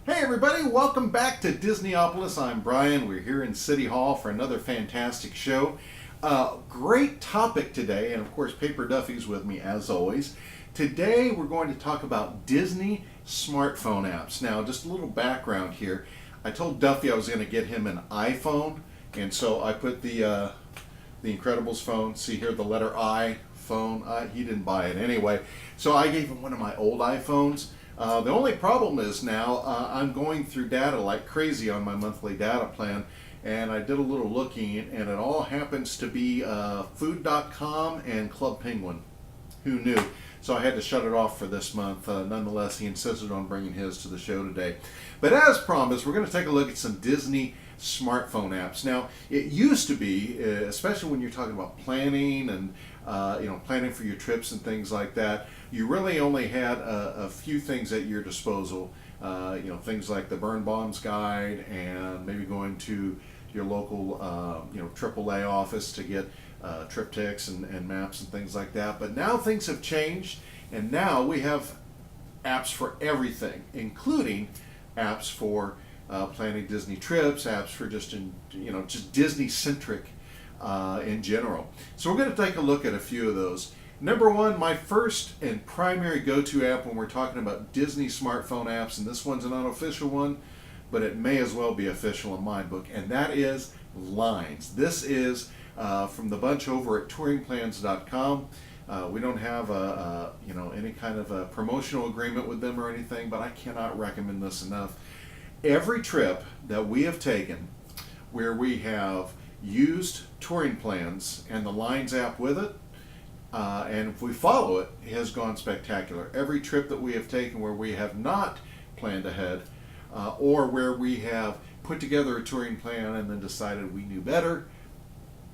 Hey everybody, welcome back to Disneyopolis. I'm Bryan. We're here in City Hall for another fantastic show. Great topic today, and of course Paper Duffy's with me as always. Today we're going to talk about Disney smartphone apps. Now, just a little background here. I told Duffy I was going to get him an iPhone, and so I put the Incredibles phone. See here, the letter I phone. He didn't buy it anyway, so I gave him one of my old iPhones. The only problem is now I'm going through data like crazy on my monthly data plan, and I did a little looking, and it all happens to be food.com and Club Penguin. Who knew? So I had to shut it off for this month. Nonetheless, he insisted on bringing his to the show today. But as promised, we're going to take a look at some Disney smartphone apps. Now, it used to be, especially when you're talking about planning and planning for your trips and things like that, you really only had a few things at your disposal. Things like the Burn Bombs Guide and maybe going to your local AAA office to get triptychs and maps and things like that. But now things have changed, and now we have apps for everything, including apps for planning Disney trips, apps for just Disney centric in general. So we're going to take a look at a few of those. Number one, my first and primary go-to app when we're talking about Disney smartphone apps, and this one's an unofficial one, but it may as well be official in my book, and that is Lines. This is from the bunch over at touringplans.com. We don't have any kind of a promotional agreement with them or anything, but I cannot recommend this enough. Every trip that we have taken where we have used touring plans and the Lines app with it, and if we follow it, it has gone spectacular. Every trip that we have taken where we have not planned ahead, or where we have put together a touring plan and then decided we knew better,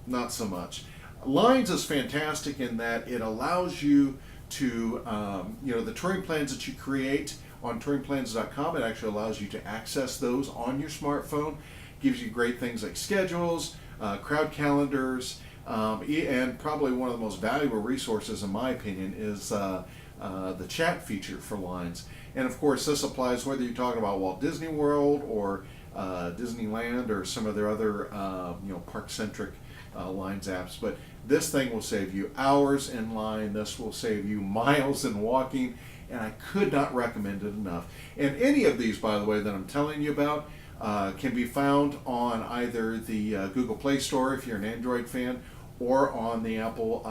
not so much. Lines is fantastic in that it allows you to, the touring plans that you create on touringplans.com, it actually allows you to access those on your smartphone. Gives you great things like schedules, crowd calendars, and probably one of the most valuable resources, in my opinion, is the chat feature for Lines. And of course, this applies whether you're talking about Walt Disney World or Disneyland or some of their other park-centric Lines apps. But this thing will save you hours in line. This will save you miles in walking, and I could not recommend it enough. And any of these, by the way, that I'm telling you about can be found on either the Google Play Store if you're an Android fan, or on the Apple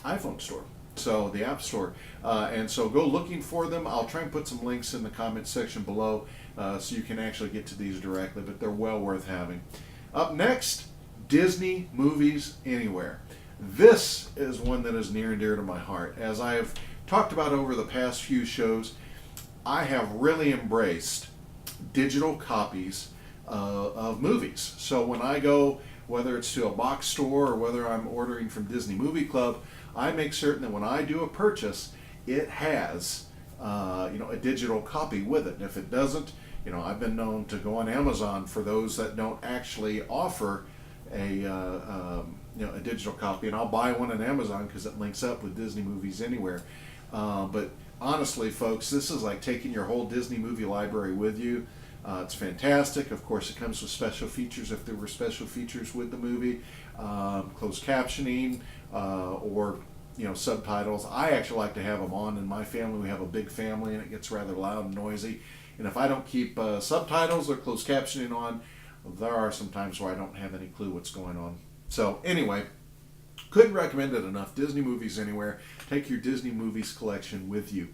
iPhone Store, so the App Store. And so go looking for them. I'll try and put some links in the comment section below so you can actually get to these directly, but they're well worth having. Up next, Disney Movies Anywhere. This is one that is near and dear to my heart. As I have talked about over the past few shows, I have really embraced digital copies of movies. So when I go, whether it's to a box store or whether I'm ordering from Disney Movie Club, I make certain that when I do a purchase, it has a digital copy with it. And if it doesn't, I've been known to go on Amazon for those that don't actually offer a digital copy, and I'll buy one on Amazon because it links up with Disney Movies Anywhere. But honestly, folks, this is like taking your whole Disney movie library with you. It's fantastic. Of course, it comes with special features if there were special features with the movie, closed captioning, or subtitles. I actually like to have them on. In my family, we have a big family, and it gets rather loud and noisy. And if I don't keep subtitles or closed captioning on, there are some times where I don't have any clue what's going on. So anyway, couldn't recommend it enough. Disney Movies Anywhere. Take your Disney Movies collection with you.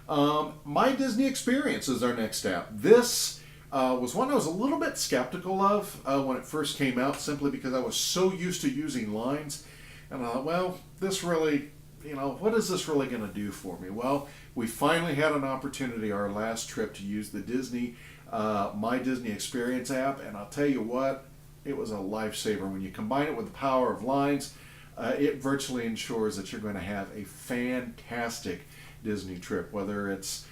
My Disney Experience is our next app. This was one I was a little bit skeptical of when it first came out, simply because I was so used to using Lines. And I thought, well, this really, what is this really going to do for me? Well, we finally had an opportunity our last trip to use the Disney, My Disney Experience app, and I'll tell you what, it was a lifesaver. When you combine it with the power of Lines, it virtually ensures that you're going to have a fantastic Disney trip, whether it's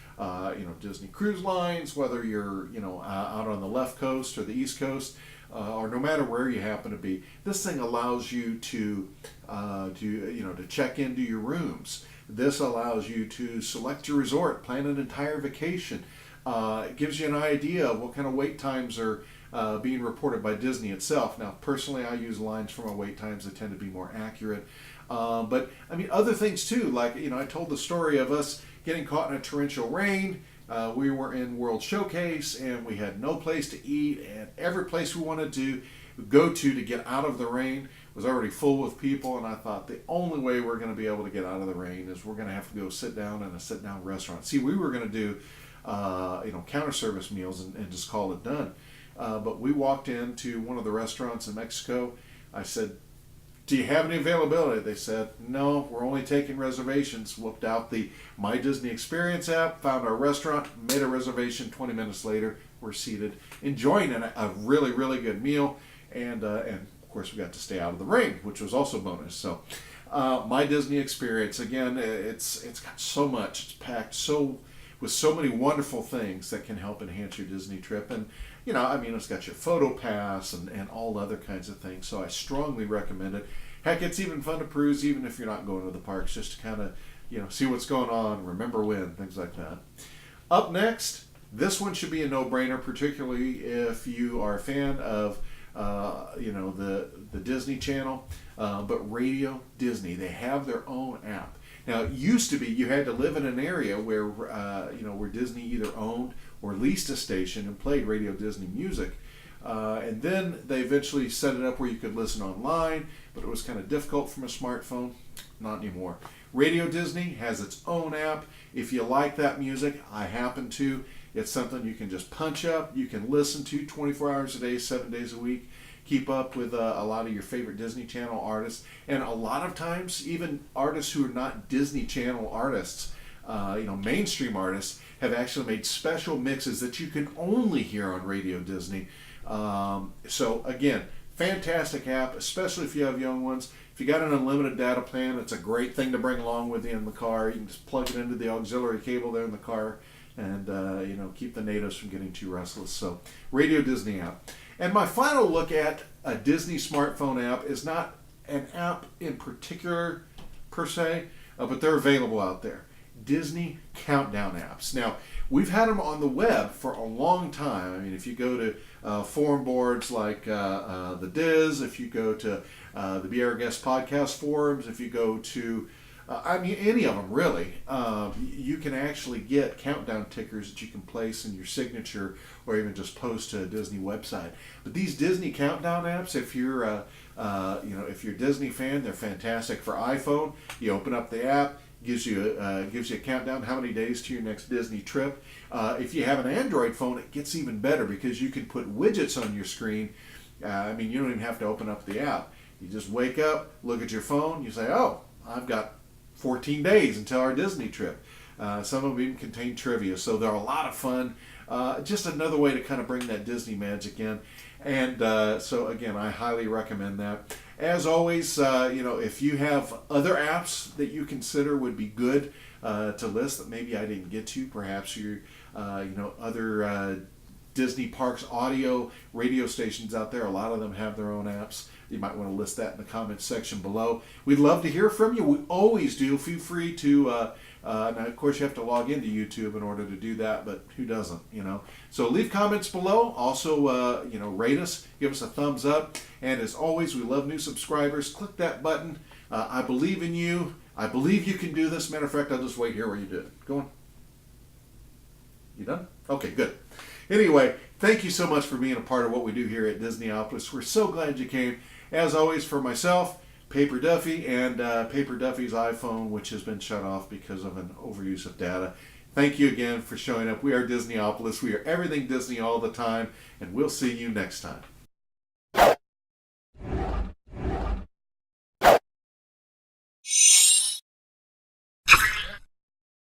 Disney Cruise Lines, whether you're out on the left coast or the east coast, or no matter where you happen to be. This thing allows you to check into your rooms. This allows you to select your resort, plan an entire vacation. It gives you an idea of what kind of wait times are being reported by Disney itself. Now, personally, I use lines for my wait times that tend to be more accurate. But I mean, other things too, like, I told the story of us getting caught in a torrential rain. We were in World Showcase and we had no place to eat, and every place we wanted to go to get out of the rain was already full with people. And I thought the only way we're going to be able to get out of the rain is we're going to have to go sit down in a sit down restaurant. See, we were going to do counter service meals and just call it done. But we walked into one of the restaurants in Mexico. I said, "Do you have any availability?" They said, "No, we're only taking reservations." Whipped out the My Disney Experience app, found our restaurant, made a reservation. 20 minutes later, we're seated, enjoying a really, really good meal. And of course, we got to stay out of the rain, which was also a bonus. So, My Disney Experience, again, it's got so much. It's packed with so many wonderful things that can help enhance your Disney trip. And, it's got your photo pass and all other kinds of things. So I strongly recommend it. Heck, it's even fun to peruse even if you're not going to the parks, just to kind of, see what's going on, remember when, things like that. Up next, this one should be a no-brainer, particularly if you are a fan of, the Disney Channel, but Radio Disney. They have their own app. Now, it used to be you had to live in an area where, where Disney either owned or leased a station and played Radio Disney music. And then they eventually set it up where you could listen online, but it was kind of difficult from a smartphone. Not anymore. Radio Disney has its own app. If you like that music, I happen to. It's something you can just punch up. You can listen to 24 hours a day, 7 days a week. Keep up with a lot of your favorite Disney Channel artists. And a lot of times, even artists who are not Disney Channel artists, mainstream artists, have actually made special mixes that you can only hear on Radio Disney. So again, fantastic app, especially if you have young ones. If you got an unlimited data plan, it's a great thing to bring along with you in the car. You can just plug it into the auxiliary cable there in the car and keep the natives from getting too restless. So Radio Disney app. And my final look at a Disney smartphone app is not an app in particular per se, but they're available out there. Disney countdown apps. Now, we've had them on the web for a long time. I mean, if you go to forum boards like the Diz, if you go to the Be Our Guest podcast forums, if you go to, any of them really, you can actually get countdown tickers that you can place in your signature or even just post to a Disney website. But these Disney countdown apps, if you're if you're a Disney fan, they're fantastic for iPhone. You open up the app, gives you a countdown how many days to your next Disney trip. If you have an Android phone, it gets even better because you can put widgets on your screen. You don't even have to open up the app. You just wake up, look at your phone, you say, "Oh, I've got 14 days until our Disney trip." Some of them even contain trivia, so they're a lot of fun. Just another way to kind of bring that Disney magic in. And so again, I highly recommend that. As always, if you have other apps that you consider would be good to list that maybe I didn't get to, perhaps your other Disney Parks audio radio stations out there, a lot of them have their own apps. You might want to list that in the comments section below. We'd love to hear from you. We always do. Feel free to, now of course you have to log into YouTube in order to do that, but who doesn't, So leave comments below. Also, rate us, give us a thumbs up. And as always, we love new subscribers. Click that button. I believe in you. I believe you can do this. Matter of fact, I'll just wait here while you do it. Go on. You done? Okay, good. Anyway, thank you so much for being a part of what we do here at Disneyopolis. We're so glad you came. As always, for myself, Paper Duffy, and Paper Duffy's iPhone, which has been shut off because of an overuse of data. Thank you again for showing up. We are Disneyopolis. We are everything Disney all the time, and we'll see you next time.